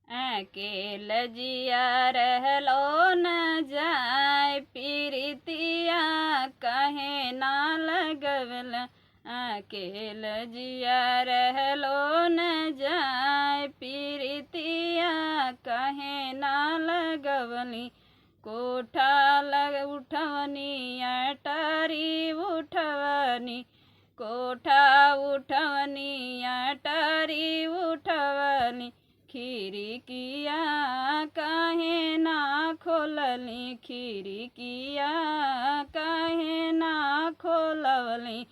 अकेल जिया रहलो न जाय पीरितिया कहे ना लगवल। अकेल जिया रहलो न जाय पीरितिया कहे ना लगवली। कोठा उठवनी अटारी उठवनी, कोठा उठवनी अटारी उठवनी। खिड़किया काहे ना खोलली, खिड़किया काहे ना खोलवली।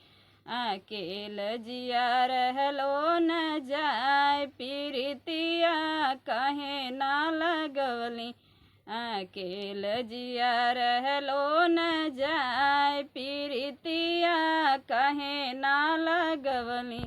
अकेल जिया रहलो न जाय पीरितिया काहे ना लगवली। अकेल जिया रहलो न जाय पीरितिया काहे ना लगवली।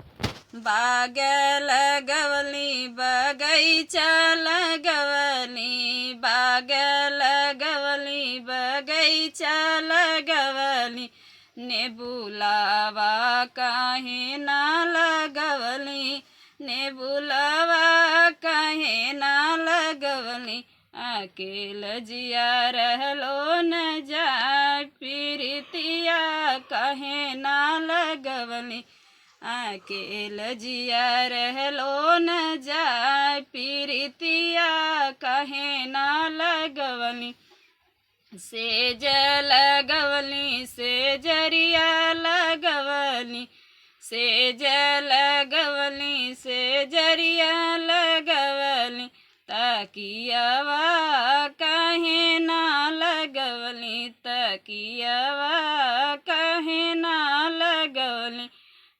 बाग लगवली बगैचा लगवली, बाग लगवली बगैचा लगवली। नेबुलावा काहे ना लगवली, नेबुलावा काहे ना लगवली। अकेल जिया रहलो न जाय पीरितिया काहे ना लगवली। अकेल जिया रहलो न जाय पीरितिया काहे ना लगवली। सेज लगवली सेजरिया लगवली, सेज लगवली सेजरिया लगवली। तकियावा काहे ना लगवली, तकियावा काहे ना लगवली।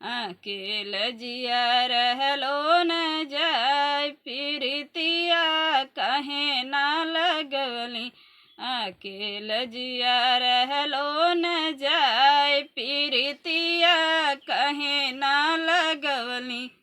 अकेल जिया रहलो न जाय पीरितिया काहे ना लगवली। अकेल जिया रहलो न जाय पीरितिया काहे ना लगवली।